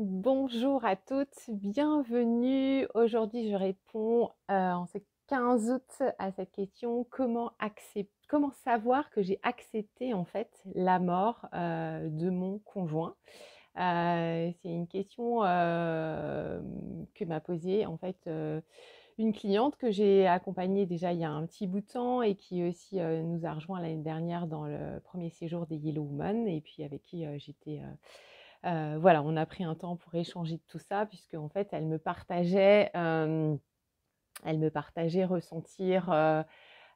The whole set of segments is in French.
Bonjour à toutes, bienvenue. Aujourd'hui, je réponds en ce 15 août à cette question, comment savoir que j'ai accepté en fait la mort de mon conjoint. C'est une question que m'a posée en fait une cliente que j'ai accompagnée déjà il y a un petit bout de temps et qui aussi nous a rejoint l'année dernière dans le premier séjour des Yellow Women et puis avec qui j'étais voilà, on a pris un temps pour échanger de tout ça, puisque en fait, elle me partageait ressentir,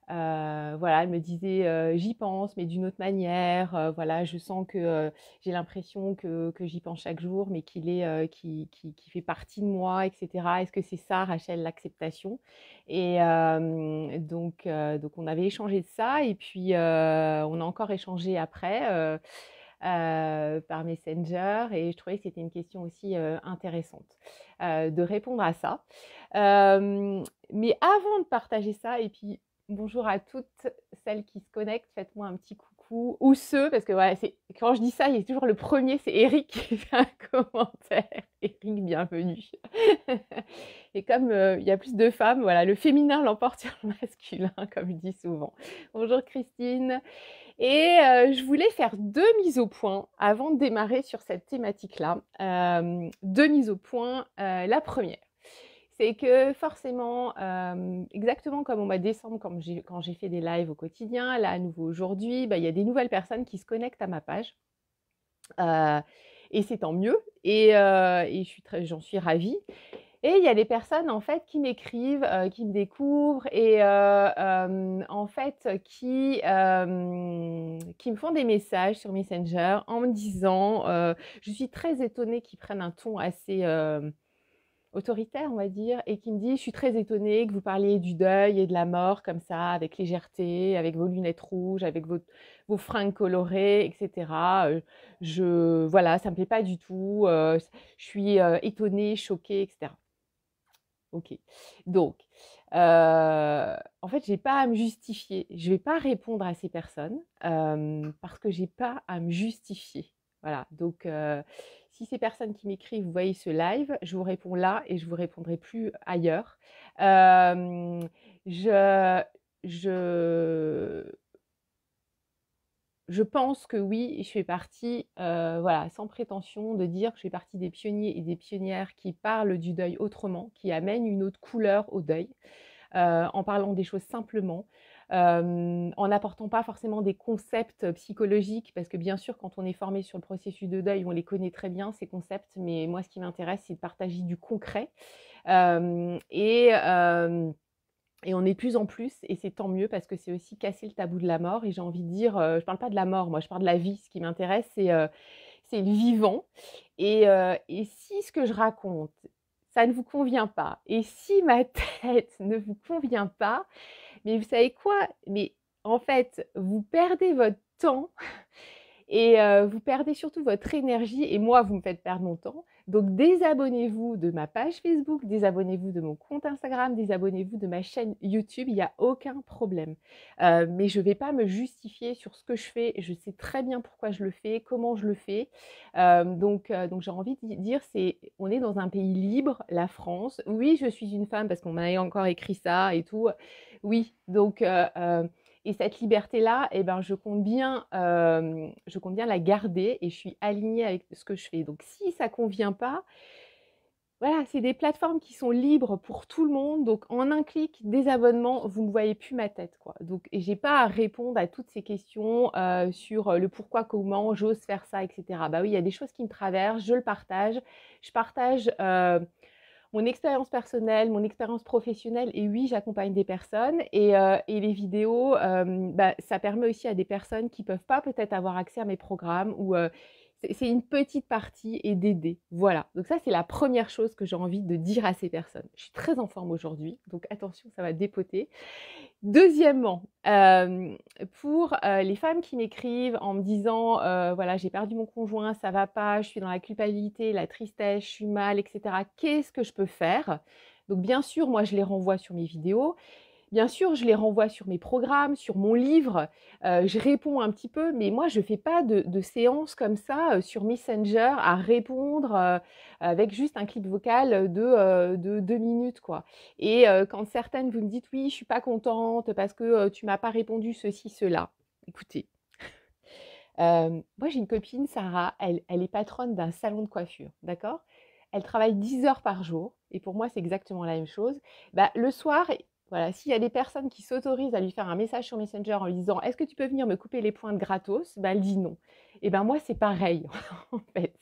voilà, elle me disait j'y pense, mais d'une autre manière. Voilà, je sens que j'ai l'impression que j'y pense chaque jour, mais qui fait partie de moi, etc. Est-ce que c'est ça, Rachel, l'acceptation? Et donc, on avait échangé de ça, et puis on a encore échangé après. Par Messenger et je trouvais que c'était une question aussi intéressante de répondre à ça. Mais avant de partager ça, et puis bonjour à toutes celles qui se connectent, faites-moi un petit coucou, ou ceux, parce que voilà, quand je dis ça, il y a toujours le premier, c'est Eric qui fait un commentaire. Eric, bienvenue. Et comme il y a plus de femmes, voilà, le féminin l'emporte sur le masculin, comme je dis souvent. Bonjour Christine. Et je voulais faire deux mises au point avant de démarrer sur cette thématique-là. Deux mises au point. La première, c'est que forcément, exactement comme au mois de décembre, quand j'ai fait des lives au quotidien, là à nouveau aujourd'hui, il y a des nouvelles personnes qui se connectent à ma page. Et c'est tant mieux. Et j'en suis ravie. Et il y a des personnes en fait qui m'écrivent, qui me découvrent et en fait qui me font des messages sur Messenger en me disant, je suis très étonnée qu'ils prennent un ton assez autoritaire, on va dire, et qui me dit, je suis très étonnée que vous parliez du deuil et de la mort comme ça, avec légèreté, avec vos lunettes rouges, avec vos fringues colorées, etc. Voilà, ça me plaît pas du tout. Je suis étonnée, choquée, etc. Ok. Donc, en fait, j'ai pas à me justifier. Je vais pas répondre à ces personnes parce que j'ai pas à me justifier. Voilà. Donc, si ces personnes qui m'écrivent, vous voyez ce live, je vous réponds là et je vous répondrai plus ailleurs. Euh, je, je, je pense que oui, je fais partie, voilà, sans prétention de dire que je fais partie des pionniers et des pionnières qui parlent du deuil autrement, qui amènent une autre couleur au deuil, en parlant des choses simplement, en n'apportant pas forcément des concepts psychologiques, parce que bien sûr, quand on est formé sur le processus de deuil, on les connaît très bien, ces concepts, mais moi, ce qui m'intéresse, c'est de partager du concret. Euh, et, euh, et on est de plus en plus, et c'est tant mieux parce que c'est aussi casser le tabou de la mort. Et j'ai envie de dire, je ne parle pas de la mort, moi je parle de la vie. Ce qui m'intéresse, c'est le vivant. Et si ce que je raconte, ça ne vous convient pas, et si ma tête ne vous convient pas, mais vous savez quoi? Mais en fait, vous perdez votre temps et vous perdez surtout votre énergie et moi, vous me faites perdre mon temps. Donc désabonnez-vous de ma page Facebook, désabonnez-vous de mon compte Instagram, désabonnez-vous de ma chaîne YouTube, il n'y a aucun problème. Mais je ne vais pas me justifier sur ce que je fais, je sais très bien pourquoi je le fais, comment je le fais. Donc j'ai envie de dire, on est dans un pays libre, la France. Oui, je suis une femme parce qu'on m'a encore écrit ça et tout. Oui, donc... et cette liberté-là, eh ben, je compte bien la garder et je suis alignée avec ce que je fais. Donc, si ça ne convient pas, voilà, c'est des plateformes qui sont libres pour tout le monde. Donc, en un clic, désabonnement, vous ne voyez plus ma tête, quoi. Donc, et j'ai pas à répondre à toutes ces questions sur le pourquoi, comment, j'ose faire ça, etc. Bah oui, il y a des choses qui me traversent, je le partage. Je partage mon expérience personnelle, mon expérience professionnelle, et oui, j'accompagne des personnes. Et les vidéos, ça permet aussi à des personnes qui ne peuvent pas peut-être avoir accès à mes programmes ou c'est une petite partie et d'aider. Voilà. Donc ça, c'est la première chose que j'ai envie de dire à ces personnes. Je suis très en forme aujourd'hui, donc attention, ça va dépoter. Deuxièmement, pour les femmes qui m'écrivent en me disant voilà, j'ai perdu mon conjoint, ça va pas, je suis dans la culpabilité, la tristesse, je suis mal, etc. Qu'est-ce que je peux faire? Donc bien sûr, moi je les renvoie sur mes vidéos. Bien sûr, je les renvoie sur mes programmes, sur mon livre, je réponds un petit peu, mais moi je fais pas de séances comme ça, sur Messenger à répondre, avec juste un clip vocal, de 2 minutes, quoi. Et quand certaines vous me dites: «Oui, je suis pas contente parce que, tu m'as pas répondu ceci, cela». Écoutez, moi j'ai une copine, Sarah, elle est patronne d'un salon de coiffure, d'accord? Elle travaille 10 heures par jour et pour moi c'est exactement la même chose. Bah, le soir, voilà, s'il y a des personnes qui s'autorisent à lui faire un message sur Messenger en lui disant: «Est-ce que tu peux venir me couper les pointes gratos?» Bah, elle dit non. Et ben moi c'est pareil en fait.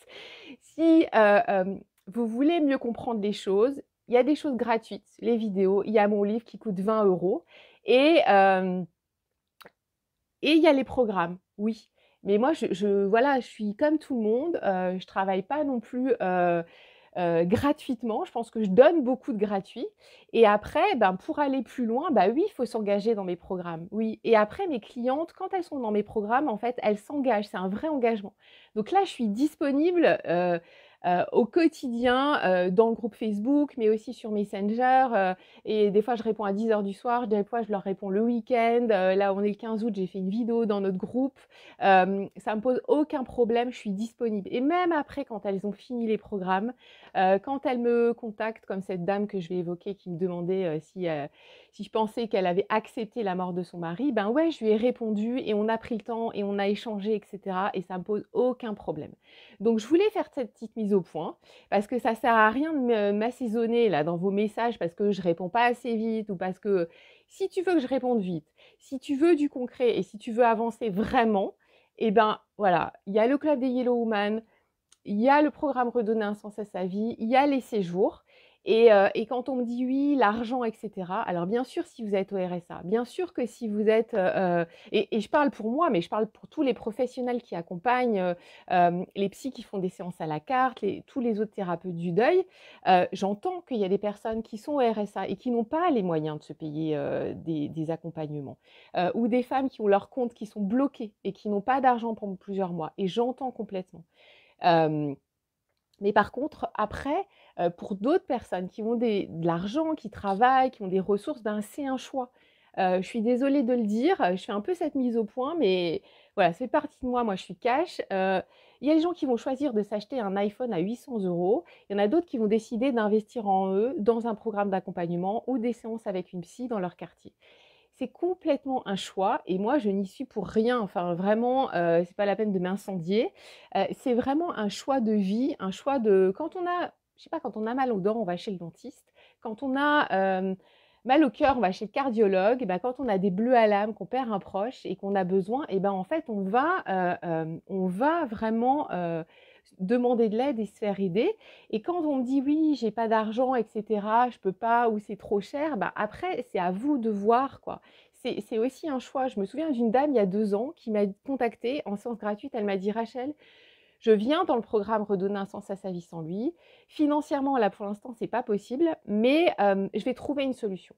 Si, vous voulez mieux comprendre les choses, il y a des choses gratuites, les vidéos, il y a mon livre qui coûte 20 € et hem et il y a les programmes, oui. Mais moi, voilà, je suis comme tout le monde, je travaille pas non plus, gratuitement. Je pense que je donne beaucoup de gratuit et après, ben, pour aller plus loin, bah, oui, il faut s'engager dans mes programmes, oui et après mes clientes, quand elles sont dans mes programmes, en fait, elles s'engagent, c'est un vrai engagement. Donc là, je suis disponible, au quotidien, dans le groupe Facebook, mais aussi sur Messenger, et des fois, je réponds à 10 heures du soir, des fois, je leur réponds le week-end. Là, on est le 15 août, j'ai fait une vidéo dans notre groupe. Ça me pose aucun problème, je suis disponible et même après, quand elles ont fini les programmes, quand elles me contactent, comme cette dame que je vais évoquer qui me demandait, si je pensais qu'elle avait accepté la mort de son mari, ben ouais, je lui ai répondu et on a pris le temps et on a échangé et cetera et ça me pose aucun problème. Donc je voulais faire cette petite mise au point parce que ça sert à rien de m'assaisonner là dans vos messages parce que je réponds pas assez vite ou parce que si tu veux que je réponde vite, si tu veux du concret et si tu veux avancer vraiment, eh ben voilà, il y a le club des Yellow Woman, il y a le programme Redonner un sens à sa vie, il y a les séjours. Et quand on me dit oui, l'argent, etc. Alors bien sûr, si vous êtes au RSA, bien sûr que si vous êtes... et je parle pour moi, mais je parle pour tous les professionnels qui accompagnent, les psys qui font des séances à la carte, tous les autres thérapeutes du deuil. J'entends qu'il y a des personnes qui sont au RSA et qui n'ont pas les moyens de se payer des accompagnements. Ou des femmes qui ont leurs comptes qui sont bloqués et qui n'ont pas d'argent pendant plusieurs mois. Et j'entends complètement. Euh, mais par contre, après, pour d'autres personnes qui ont de l'argent, qui travaillent, qui ont des ressources, ben, c'est un choix. Je suis désolée de le dire, je fais un peu cette mise au point, mais voilà, ça fait partie de moi. Moi, je suis cash. Il y a des gens qui vont choisir de s'acheter un iPhone à 800 euros. Il y en a d'autres qui vont décider d'investir en eux dans un programme d'accompagnement ou des séances avec une psy dans leur quartier. C'est complètement un choix et moi je n'y suis pour rien. Enfin vraiment, c'est pas la peine de m'incendier. C'est vraiment un choix de vie, un choix de quand on a, je sais pas, quand on a mal aux dents, on va chez le dentiste. Quand on a mal au cœur, on va chez le cardiologue. Et ben, quand on a des bleus à l'âme, qu'on perd un proche et qu'on a besoin, et ben en fait on va vraiment demander de l'aide et se faire aider. Et quand on me dit oui, j'ai pas d'argent, etc., je peux pas ou c'est trop cher, bah après c'est à vous de voir quoi. C'est aussi un choix. Je me souviens d'une dame il y a 2 ans qui m'a contactée en séance gratuite. Elle m'a dit Rachel, je viens dans le programme Redonner un sens à sa vie sans lui. Financièrement, là pour l'instant, c'est pas possible, mais je vais trouver une solution.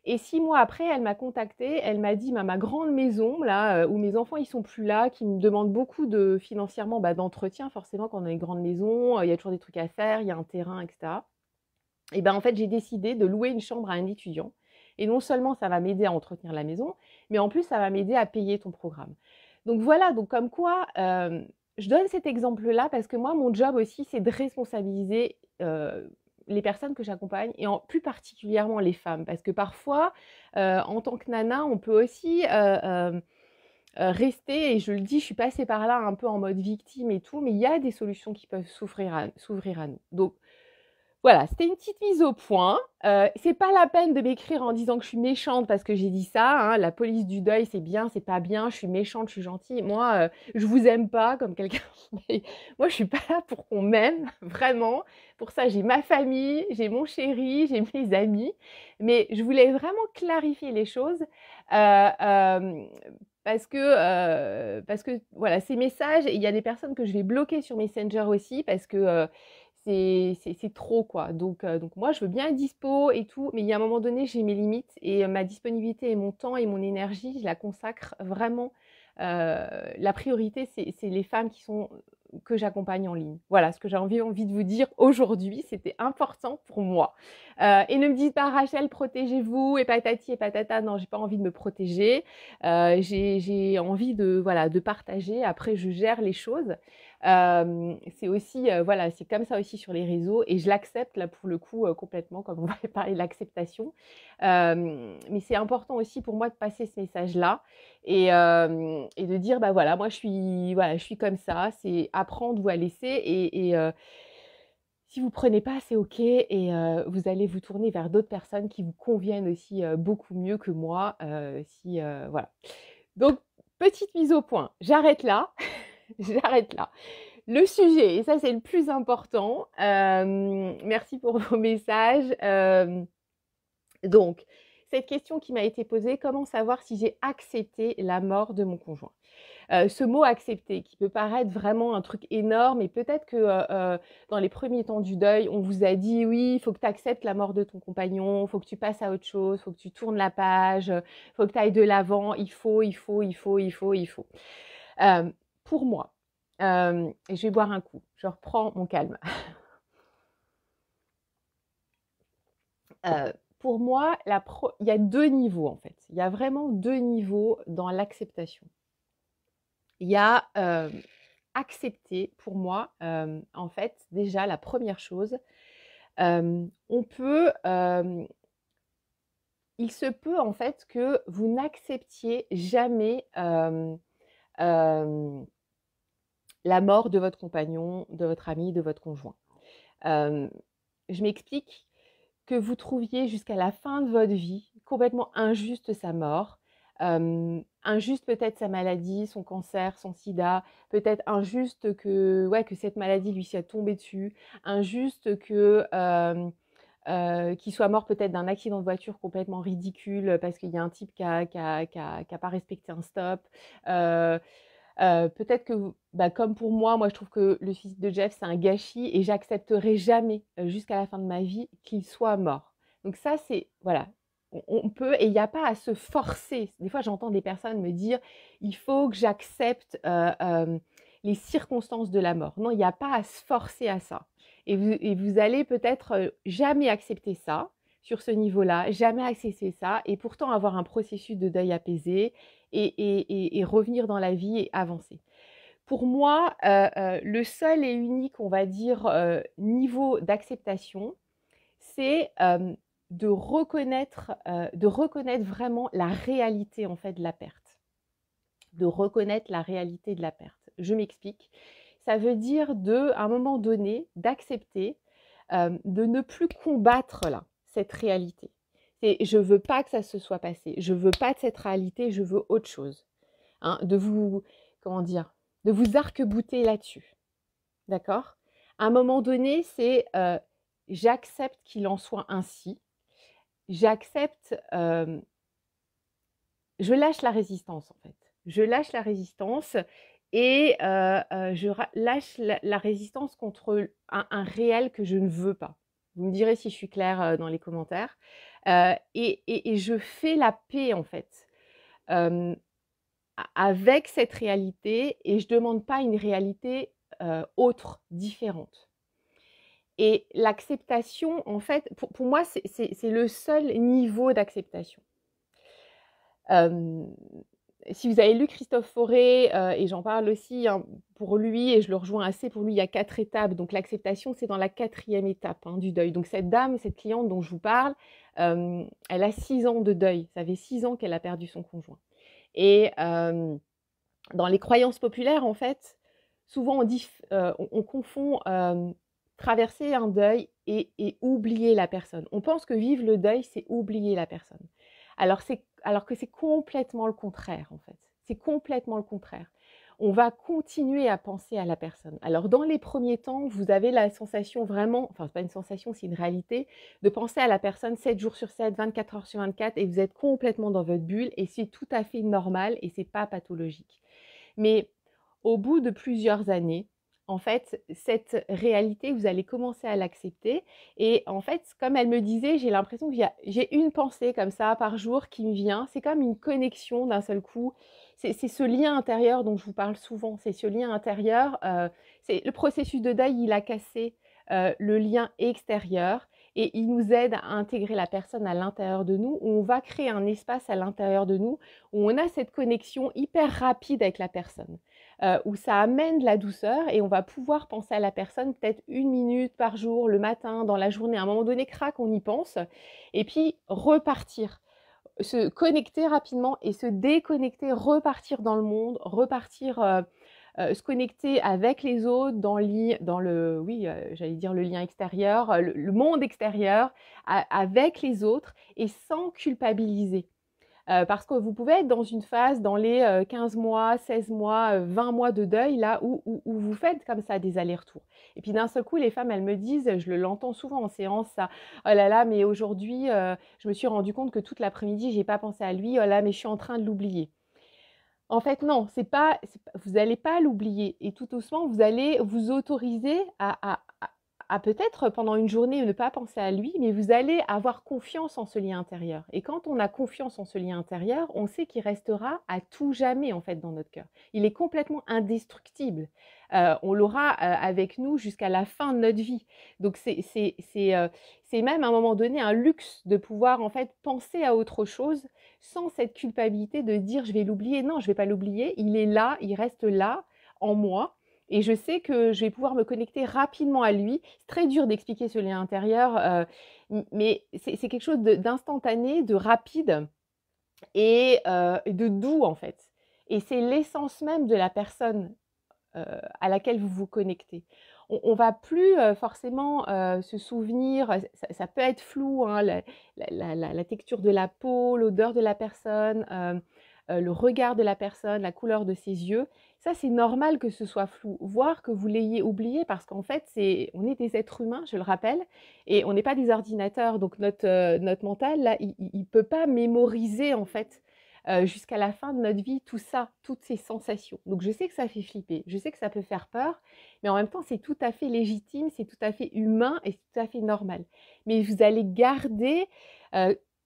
Et 6 mois après, elle m'a contactée, elle m'a dit ma grande maison, là, où mes enfants ils sont plus là, qui me demandent beaucoup de financièrement d'entretien, forcément, quand on a une grande maison, il y a toujours des trucs à faire, il y a un terrain, etc. Et ben en fait, j'ai décidé de louer une chambre à un étudiant. Et non seulement ça va m'aider à entretenir la maison, mais en plus ça va m'aider à payer ton programme. Donc voilà, donc comme quoi, je donne cet exemple-là parce que moi, mon job aussi, c'est de responsabiliser les personnes que j'accompagne et plus particulièrement les femmes. Parce que parfois, en tant que nana, on peut aussi rester, et je le dis, je suis passée par là un peu en mode victime et tout, mais il y a des solutions qui peuvent s'ouvrir à nous. Donc, voilà, c'était une petite mise au point. C'est pas la peine de m'écrire en disant que je suis méchante parce que j'ai dit ça, hein. La police du deuil, c'est bien, c'est pas bien, je suis méchante, je suis gentille. Moi, je vous aime pas comme quelqu'un. Mais moi, je suis pas là pour qu'on m'aime, vraiment. Pour ça, j'ai ma famille, j'ai mon chéri, j'ai mes amis. Mais je voulais vraiment clarifier les choses. Parce que voilà, ces messages, il y a des personnes que je vais bloquer sur Messenger aussi parce que c'est trop quoi. Donc moi je veux bien être dispo et tout, mais il y a un moment donné j'ai mes limites et ma disponibilité et mon temps et mon énergie, je la consacre vraiment. La priorité c'est les femmes qui sont que j'accompagne en ligne. Voilà ce que j'ai envie de vous dire aujourd'hui, c'était important pour moi. Et ne me dites pas Rachel, protégez-vous et patati et patata. Non, j'ai pas envie de me protéger. J'ai envie de voilà de partager. Après, je gère les choses. C'est aussi voilà, c'est comme ça aussi sur les réseaux et je l'accepte là pour le coup complètement, comme on va parler de l'acceptation. Mais c'est important aussi pour moi de passer ce message-là et de dire bah voilà, moi je suis comme ça. C'est apprendre ou à laisser et si vous prenez pas, c'est ok et vous allez vous tourner vers d'autres personnes qui vous conviennent aussi beaucoup mieux que moi. Voilà. Donc petite mise au point. J'arrête là. J'arrête là. Le sujet, et ça c'est le plus important. Merci pour vos messages. Donc, cette question qui m'a été posée, comment savoir si j'ai accepté la mort de mon conjoint? Ce mot accepter qui peut paraître vraiment un truc énorme et peut-être que dans les premiers temps du deuil, on vous a dit oui, il faut que tu acceptes la mort de ton compagnon, il faut que tu passes à autre chose, il faut que tu tournes la page, il faut que tu ailles de l'avant, il faut. Pour moi, et je vais boire un coup, je reprends mon calme. Pour moi, il y a deux niveaux en fait. Il y a vraiment deux niveaux dans l'acceptation. Il y a accepter, pour moi, en fait, déjà la première chose, il se peut en fait que vous n'acceptiez jamais la mort de votre compagnon, de votre ami, de votre conjoint. Je m'explique. Que vous trouviez jusqu'à la fin de votre vie complètement injuste sa mort, injuste peut-être sa maladie, son cancer, son sida, peut-être injuste que cette maladie lui soit tombée dessus, injuste qu'il soit mort peut-être d'un accident de voiture complètement ridicule parce qu'il y a un type qui a pas respecté un stop. Peut-être que, comme pour moi, je trouve que le suicide de Jeff, c'est un gâchis et j'accepterai jamais, jusqu'à la fin de ma vie, qu'il soit mort. Donc ça, c'est, voilà, on peut, et il n'y a pas à se forcer. Des fois, j'entends des personnes me dire, il faut que j'accepte les circonstances de la mort. Non, il n'y a pas à se forcer à ça. Et vous allez peut-être jamais accepter ça, sur ce niveau-là, jamais accepter ça, et pourtant avoir un processus de deuil apaisé, et revenir dans la vie et avancer. Pour moi, le seul et unique, on va dire, niveau d'acceptation, c'est de reconnaître vraiment la réalité en fait de la perte. De reconnaître la réalité de la perte. Je m'explique. Ça veut dire à un moment donné, d'accepter de ne plus combattre cette réalité. Je veux pas que ça se soit passé. Je veux pas de cette réalité, je veux autre chose. De vous arc-bouter là-dessus. D'accord? À un moment donné, c'est j'accepte qu'il en soit ainsi. J'accepte, je lâche la résistance en fait. Je lâche la résistance et je lâche la résistance contre un réel que je ne veux pas. Vous me direz si je suis claire dans les commentaires. Et je fais la paix en fait avec cette réalité et je ne demande pas une réalité autre, différente. Et l'acceptation, en fait, pour moi, c'est le seul niveau d'acceptation. Si vous avez lu Christophe Fauré, et j'en parle aussi pour lui, et je le rejoins assez, pour lui, il y a 4 étapes. Donc l'acceptation, c'est dans la 4e étape du deuil. Donc cette dame, cette cliente dont je vous parle, elle a 6 ans de deuil. Ça fait 6 ans qu'elle a perdu son conjoint. Et dans les croyances populaires, en fait, souvent on confond traverser un deuil et oublier la personne. On pense que vivre le deuil, c'est oublier la personne. Alors que c'est complètement le contraire, en fait. C'est complètement le contraire. On va continuer à penser à la personne. Alors, dans les premiers temps, vous avez la sensation vraiment, enfin, c'est pas une sensation, c'est une réalité, de penser à la personne 7 jours sur 7, 24 heures sur 24, et vous êtes complètement dans votre bulle, et c'est tout à fait normal, et c'est pas pathologique. Mais au bout de plusieurs années, en fait, cette réalité, vous allez commencer à l'accepter. Et en fait, comme elle me disait, j'ai l'impression que j'ai une pensée comme ça par jour qui me vient. C'est comme une connexion d'un seul coup. c'est ce lien intérieur dont je vous parle souvent. C'est ce lien intérieur. C'est le processus de deuil, il a cassé le lien extérieur et il nous aide à intégrer la personne à l'intérieur de nous, où on va créer un espace à l'intérieur de nous, où on a cette connexion hyper rapide avec la personne, où ça amène de la douceur et on va pouvoir penser à la personne peut-être 1 minute par jour, le matin, dans la journée. À un moment donné, crac, on y pense et puis repartir. Se connecter rapidement et se déconnecter, repartir dans le monde, repartir, se connecter avec les autres dans le oui, j'allais dire le lien extérieur, le monde extérieur, avec les autres et sans culpabiliser. Parce que vous pouvez être dans une phase, dans les 15 mois, 16 mois, 20 mois de deuil, là où vous faites comme ça des allers-retours. Et puis d'un seul coup, les femmes, elles me disent, je l'entends souvent en séance, ça, oh là là, mais aujourd'hui, je me suis rendu compte que toute l'après-midi, j'ai pas pensé à lui, oh là, mais je suis en train de l'oublier. En fait, non, vous n'allez pas l'oublier. Et tout doucement, vous allez vous autoriser à peut-être pendant une journée ne pas penser à lui, mais vous allez avoir confiance en ce lien intérieur. Et quand on a confiance en ce lien intérieur, on sait qu'il restera à tout jamais en fait dans notre cœur. Il est complètement indestructible. On l'aura avec nous jusqu'à la fin de notre vie. Donc c'est même à un moment donné un luxe de pouvoir en fait penser à autre chose sans cette culpabilité de dire je vais l'oublier. Non, je ne vais pas l'oublier. Il est là, il reste là en moi. Et je sais que je vais pouvoir me connecter rapidement à lui. C'est très dur d'expliquer ce lien intérieur, mais c'est quelque chose d'instantané, de rapide et de doux en fait. Et c'est l'essence même de la personne à laquelle vous vous connectez. On va plus forcément se souvenir, ça peut être flou, hein, la texture de la peau, l'odeur de la personne, le regard de la personne, la couleur de ses yeux. Ça, c'est normal que ce soit flou, voire que vous l'ayez oublié parce qu'en fait, on est des êtres humains, je le rappelle, et on n'est pas des ordinateurs. Donc notre mental, là, il ne peut pas mémoriser en fait jusqu'à la fin de notre vie, tout ça, toutes ces sensations. Donc je sais que ça fait flipper, je sais que ça peut faire peur, mais en même temps c'est tout à fait légitime, c'est tout à fait humain et c'est tout à fait normal. Mais vous allez garder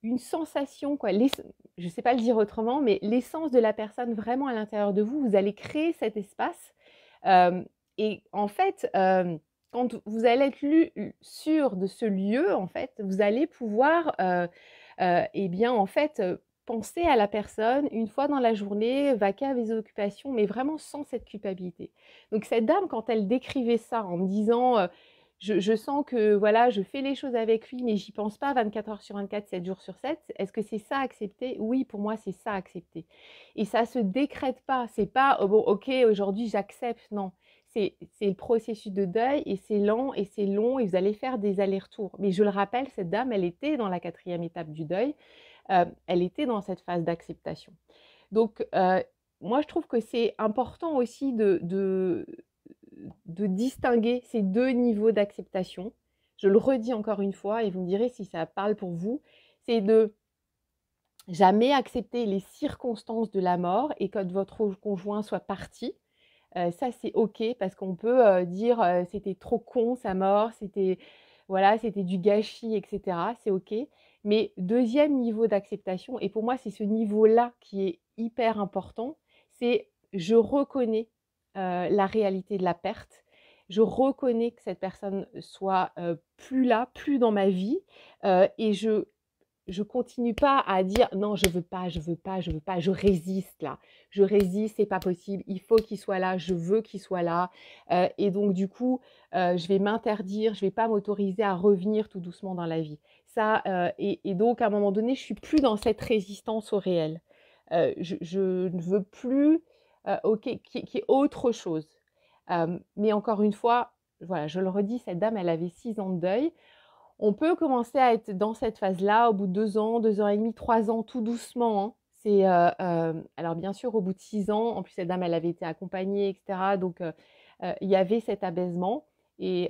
une sensation, quoi, je ne sais pas le dire autrement, mais l'essence de la personne vraiment à l'intérieur de vous, vous allez créer cet espace. Et en fait, quand vous allez être sûr de ce lieu, en fait, vous allez pouvoir, eh bien, en fait, penser à la personne une fois dans la journée, vaquer à vos occupations, mais vraiment sans cette culpabilité. Donc cette dame, quand elle décrivait ça en me disant je sens que voilà, je fais les choses avec lui, mais j'y pense pas 24 heures sur 24, 7 jours sur 7. Est-ce que c'est ça accepter? Oui, pour moi, c'est ça accepter. Et ça se décrète pas. C'est pas oh bon, ok, aujourd'hui j'accepte. Non, c'est le processus de deuil et c'est lent et c'est long et vous allez faire des allers-retours. Mais je le rappelle, cette dame, elle était dans la 4e étape du deuil. Elle était dans cette phase d'acceptation. Donc, moi, je trouve que c'est important aussi de distinguer ces deux niveaux d'acceptation. Je le redis encore une fois et vous me direz si ça parle pour vous. C'est de jamais accepter les circonstances de la mort et que votre conjoint soit parti. Ça, c'est OK parce qu'on peut dire c'était trop con sa mort, c'était voilà, c'était du gâchis, etc. C'est OK. Mais deuxième niveau d'acceptation, et pour moi, c'est ce niveau-là qui est hyper important, c'est je reconnais la réalité de la perte. Je reconnais que cette personne soit plus là, plus dans ma vie, et je continue pas à dire non, je veux pas, je veux pas, je veux pas, je résiste là. Je résiste, c'est pas possible, il faut qu'il soit là, je veux qu'il soit là. Et donc du coup, je vais m'interdire, je vais pas m'autoriser à revenir tout doucement dans la vie. Ça, et donc à un moment donné, je suis plus dans cette résistance au réel. Je ne veux plus, ok, qu'il y ait autre chose. Mais encore une fois, voilà, je le redis, cette dame, elle avait 6 ans de deuil. On peut commencer à être dans cette phase-là au bout de 2 ans, 2 ans et demi, 3 ans, tout doucement, hein. Alors bien sûr, au bout de 6 ans, en plus cette dame, elle avait été accompagnée, etc. Donc il y avait cet abaisement et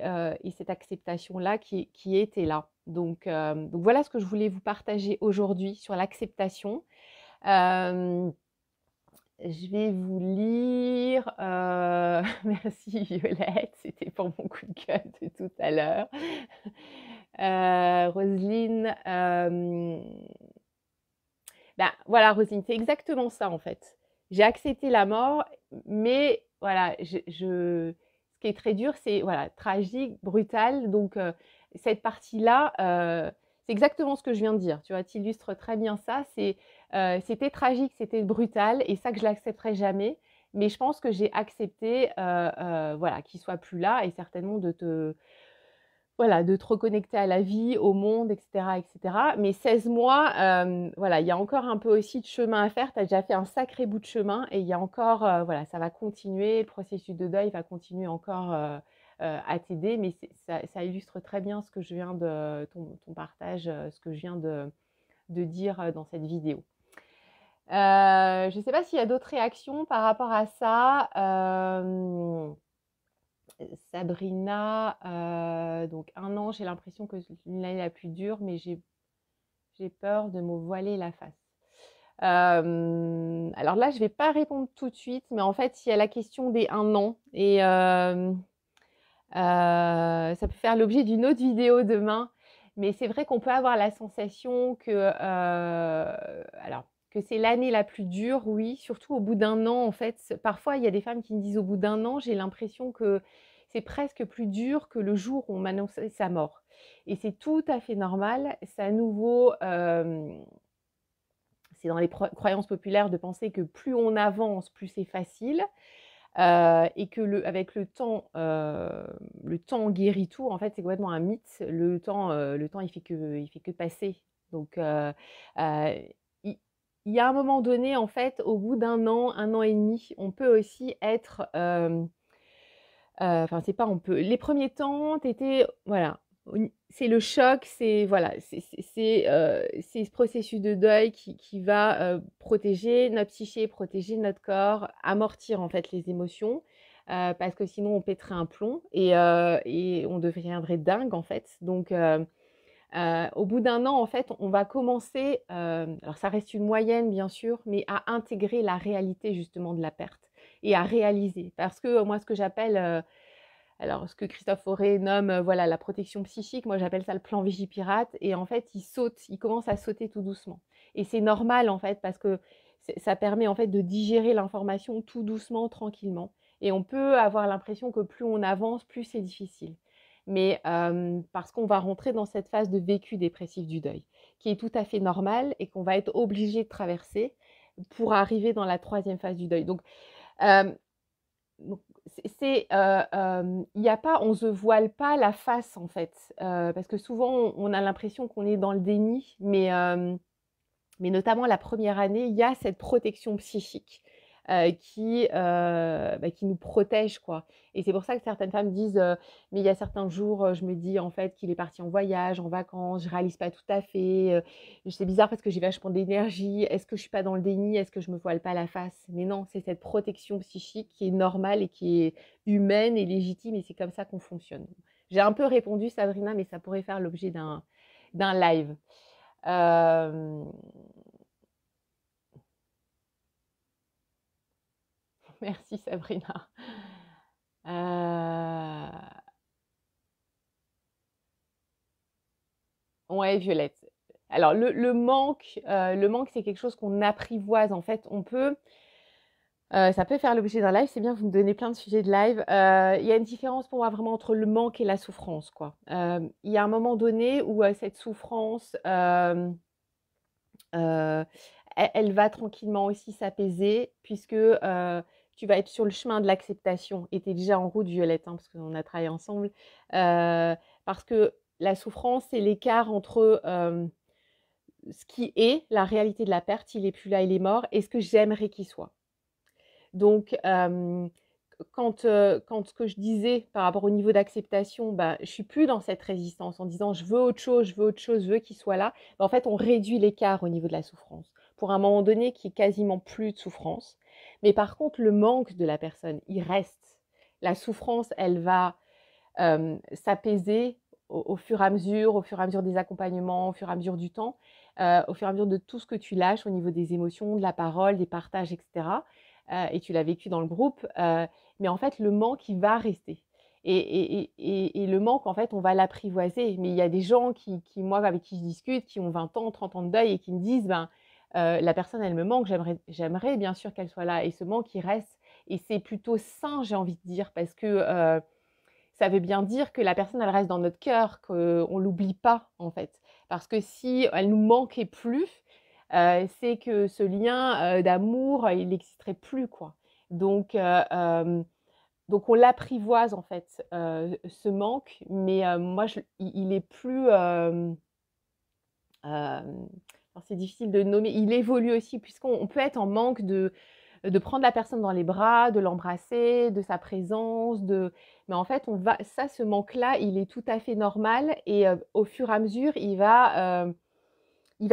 cette acceptation-là qui était là. Donc voilà ce que je voulais vous partager aujourd'hui sur l'acceptation. Je vais vous lire. Merci Violette, c'était pour mon coup de gueule de tout à l'heure. Roselyne, voilà Roselyne, c'est exactement ça en fait. j'ai accepté la mort, mais voilà, ce qui est très dur, c'est voilà, tragique, brutal. Donc, cette partie-là, c'est exactement ce que je viens de dire. Tu vois, tu illustres très bien ça. C'était tragique, c'était brutal, et ça que je l'accepterai jamais. Mais je pense que j'ai accepté, voilà, qu'il soit plus là, et certainement voilà, de te reconnecter à la vie, au monde, etc., etc. Mais 16 mois, voilà, il y a encore un peu aussi de chemin à faire. Tu as déjà fait un sacré bout de chemin, et il y a encore, voilà, ça va continuer. Le processus de deuil va continuer encore à t'aider. Mais ça illustre très bien ce que je viens ton partage, ce que je viens de dire dans cette vidéo. Je ne sais pas s'il y a d'autres réactions par rapport à ça. Sabrina, donc 1 an, j'ai l'impression que c'est l'année la plus dure, mais j'ai peur de me voiler la face. Alors là, je ne vais pas répondre tout de suite, mais en fait, il y a la question des 1 an, et ça peut faire l'objet d'une autre vidéo demain. Mais c'est vrai qu'on peut avoir la sensation alors, que c'est l'année la plus dure, oui, surtout au bout d'1 an, en fait. Parfois, il y a des femmes qui me disent au bout d'1 an, j'ai l'impression que c'est presque plus dur que le jour où on m'annonçait sa mort. Et c'est tout à fait normal. C'est à nouveau, c'est dans les croyances populaires de penser que plus on avance, plus c'est facile. Et que avec le temps guérit tout. En fait, c'est complètement un mythe. Le temps, il fait que passer. Donc, il y a un moment donné, en fait, au bout d'1 an, 1 an et demi, on peut aussi être, enfin, c'est pas on peut. Les premiers temps, t'étais, voilà, c'est le choc, c'est voilà, c'est ce processus de deuil qui va protéger notre psyché, protéger notre corps, amortir en fait les émotions, parce que sinon on pèterait un plomb, et on deviendrait dingue en fait. Donc, au bout d'1 an, en fait, on va commencer, alors ça reste une moyenne bien sûr, mais à intégrer la réalité justement de la perte et à réaliser. Parce que moi, ce que j'appelle, alors ce que Christophe Fauré nomme, voilà, la protection psychique, moi j'appelle ça le plan Vigipirate, et en fait, il commence à sauter tout doucement. Et c'est normal en fait, parce que ça permet en fait de digérer l'information tout doucement, tranquillement. Et on peut avoir l'impression que plus on avance, plus c'est difficile. Mais parce qu'on va rentrer dans cette phase de vécu dépressif du deuil, qui est tout à fait normale et qu'on va être obligé de traverser pour arriver dans la 3e phase du deuil. Donc, il n'y a pas, on se voile pas la face en fait, parce que souvent on a l'impression qu'on est dans le déni, mais notamment la première année, il y a cette protection psychique qui nous protège, quoi. Et c'est pour ça que certaines femmes disent mais il y a certains jours, je me dis en fait qu'il est parti en voyage, en vacances, je réalise pas tout à fait, c'est bizarre parce que j'ai vachement d'énergie, est-ce que je suis pas dans le déni, est-ce que je me voile pas la face? Mais non, c'est cette protection psychique qui est normale et qui est humaine et légitime, et c'est comme ça qu'on fonctionne. J'ai un peu répondu, Sabrina, mais ça pourrait faire l'objet d'un live. Merci Sabrina. Ouais, Violette. Alors le manque, c'est quelque chose qu'on apprivoise en fait. Ça peut faire l'objet d'un live. C'est bien, vous me donnez plein de sujets de live. Il y a une différence pour moi vraiment entre le manque et la souffrance, quoi. Il y a un moment donné où cette souffrance, elle va tranquillement aussi s'apaiser, puisque tu vas être sur le chemin de l'acceptation. Et tu es déjà en route, Violette, hein, parce qu'on a travaillé ensemble. Parce que la souffrance, c'est l'écart entre ce qui est la réalité de la perte, il n'est plus là, il est mort, et ce que j'aimerais qu'il soit. Donc, quand ce que je disais par rapport au niveau d'acceptation, bah, je suis plus dans cette résistance en disant je veux autre chose, je veux autre chose, je veux qu'il soit là. Bah, en fait, on réduit l'écart au niveau de la souffrance pour un moment donné qui est quasiment plus de souffrance. Mais par contre, le manque de la personne, il reste. La souffrance, elle va s'apaiser au fur et à mesure des accompagnements, au fur et à mesure du temps, au fur et à mesure de tout ce que tu lâches au niveau des émotions, de la parole, des partages, etc. Et tu l'as vécu dans le groupe, mais en fait, le manque, il va rester. Et le manque, en fait, on va l'apprivoiser. Mais il y a des gens moi, avec qui je discute, qui ont 20 ans, 30 ans de deuil et qui me disent, la personne, elle me manque, j'aimerais bien sûr qu'elle soit là et ce manque, il reste et c'est plutôt sain, j'ai envie de dire, parce que ça veut bien dire que la personne, elle reste dans notre cœur, qu'on ne l'oublie pas, en fait. Parce que si elle nous manquait plus, c'est que ce lien d'amour, il n'existerait plus, quoi. Donc, donc on l'apprivoise, en fait, ce manque, mais moi, il est plus... c'est difficile de nommer, il évolue aussi, puisqu'on peut être en manque de prendre la personne dans les bras, de l'embrasser, de sa présence, mais en fait, ce manque-là, il est tout à fait normal et au fur et à mesure, il va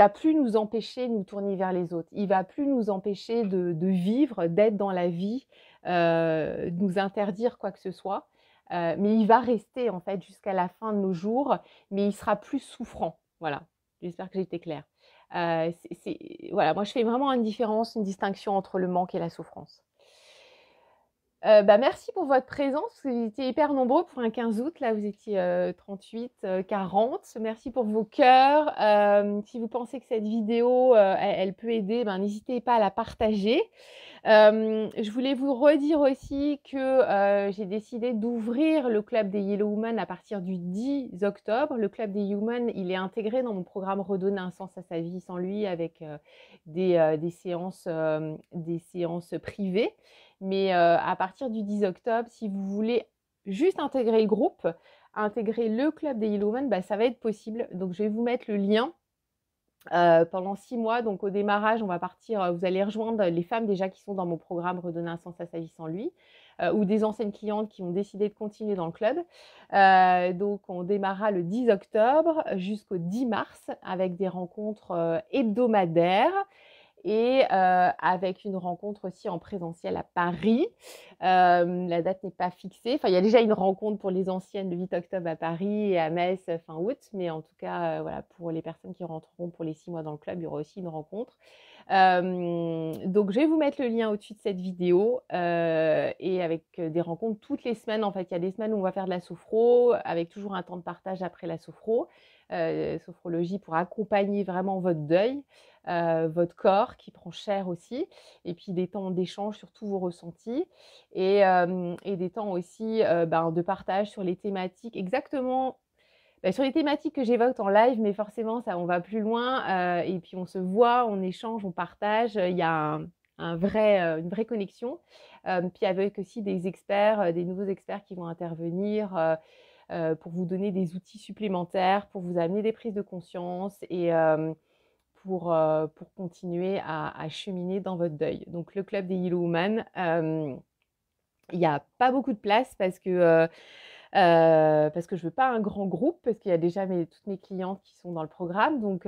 plus nous empêcher de nous tourner vers les autres. Il va plus nous empêcher de vivre, d'être dans la vie, de nous interdire quoi que ce soit. Mais il va rester en fait jusqu'à la fin de nos jours, mais il sera plus souffrant. Voilà. J'espère que j'ai été claire. Voilà, moi je fais vraiment une différence, une distinction entre le manque et la souffrance. Merci pour votre présence. Vous étiez hyper nombreux pour un 15 août. Là, vous étiez 38, 40. Merci pour vos cœurs. Si vous pensez que cette vidéo, elle peut aider, n'hésitez pas à la partager. Je voulais vous redire aussi que j'ai décidé d'ouvrir le club des Yellow Women à partir du 10 octobre. Le club des Women, il est intégré dans mon programme Redonner un sens à sa vie sans lui avec des séances privées. Mais à partir du 10 octobre, si vous voulez juste intégrer le groupe, intégrer le club des Yellow Women, ça va être possible. Donc, je vais vous mettre le lien pendant 6 mois. Donc, au démarrage, on va partir, vous allez rejoindre les femmes déjà qui sont dans mon programme Redonner un sens à sa vie sans lui, ou des anciennes clientes qui ont décidé de continuer dans le club. Donc, on démarrera le 10 octobre jusqu'au 10 mars avec des rencontres hebdomadaires et avec une rencontre aussi en présentiel à Paris. La date n'est pas fixée. Enfin, il y a déjà une rencontre pour les anciennes le 8 octobre à Paris et à Metz fin août. Mais en tout cas, voilà, pour les personnes qui rentreront pour les 6 mois dans le club, il y aura aussi une rencontre. Donc, je vais vous mettre le lien au-dessus de cette vidéo et avec des rencontres toutes les semaines. En fait, il y a des semaines où on va faire de la sophro avec toujours un temps de partage après la sophro. Sophrologie pour accompagner vraiment votre deuil, votre corps qui prend cher aussi, et puis des temps d'échange sur tous vos ressentis et des temps aussi de partage sur les thématiques exactement sur les thématiques que j'évoque en live, mais forcément ça on va plus loin et puis on se voit, on échange, on partage, il y a une vraie connexion, puis avec aussi des experts, des nouveaux experts qui vont intervenir pour vous donner des outils supplémentaires, pour vous amener des prises de conscience et pour continuer à cheminer dans votre deuil. Donc le club des Yellow Women, il n'y a pas beaucoup de place parce que je veux pas un grand groupe, parce qu'il y a déjà toutes mes clientes qui sont dans le programme. Donc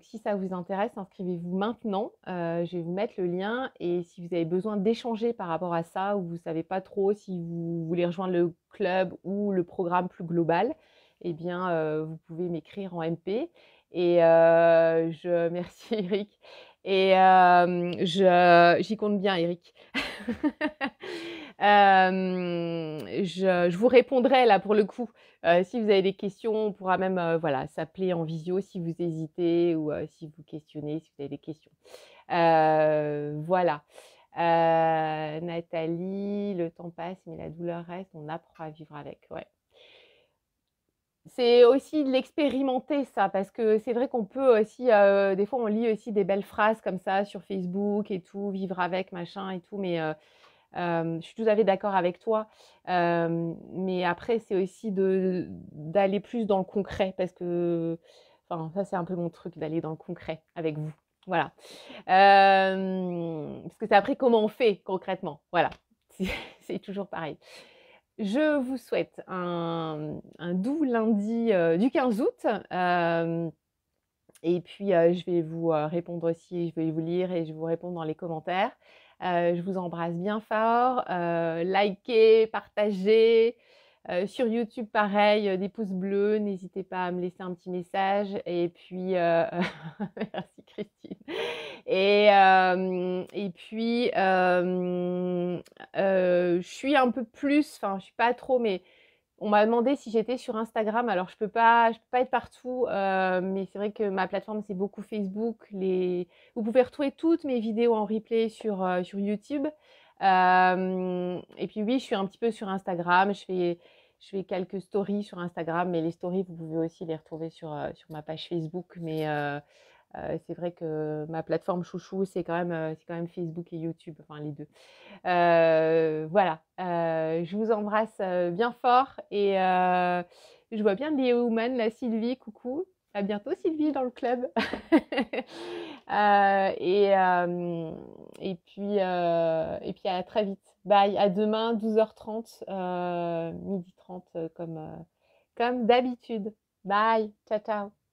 si ça vous intéresse, inscrivez-vous maintenant. Je vais vous mettre le lien et si vous avez besoin d'échanger par rapport à ça ou vous ne savez pas trop si vous voulez rejoindre le club ou le programme plus global, eh bien vous pouvez m'écrire en MP. Et merci Eric. Et j'y compte bien Eric. Je vous répondrai là pour le coup. Si vous avez des questions, on pourra même s'appeler en visio si vous hésitez ou si vous questionnez, si vous avez des questions. Voilà. Nathalie, le temps passe mais la douleur reste, on apprend à vivre avec. Ouais. C'est aussi de l'expérimenter ça, parce que c'est vrai qu'on peut aussi, des fois on lit aussi des belles phrases comme ça sur Facebook et tout, vivre avec machin et tout, mais je suis tout à fait d'accord avec toi. Mais après, c'est aussi d'aller plus dans le concret parce que, enfin, ça, c'est un peu mon truc d'aller dans le concret avec vous. Voilà. Parce que c'est après comment on fait concrètement. Voilà. C'est toujours pareil. Je vous souhaite un doux lundi du 15 août. Et puis, je vais vous répondre aussi, je vais vous lire et je vais vous répondre dans les commentaires. Je vous embrasse bien fort. Likez, partagez. Sur YouTube, pareil, des pouces bleus. N'hésitez pas à me laisser un petit message. Et puis, merci Christine. Et puis, je suis un peu plus, enfin, je suis pas trop, mais On m'a demandé si j'étais sur Instagram. Alors, je peux pas être partout, mais c'est vrai que ma plateforme, c'est beaucoup Facebook. Vous pouvez retrouver toutes mes vidéos en replay sur YouTube. Et puis oui, je suis un petit peu sur Instagram. Je fais quelques stories sur Instagram, mais les stories, vous pouvez aussi les retrouver sur ma page Facebook. Mais c'est vrai que ma plateforme chouchou, c'est quand même Facebook et YouTube, enfin les deux. Voilà, je vous embrasse bien fort et je vois bien Léo Woman, la Sylvie, coucou. À bientôt Sylvie dans le club. Et puis à très vite. Bye, à demain 12h30, 12h30 comme d'habitude. Bye, ciao ciao.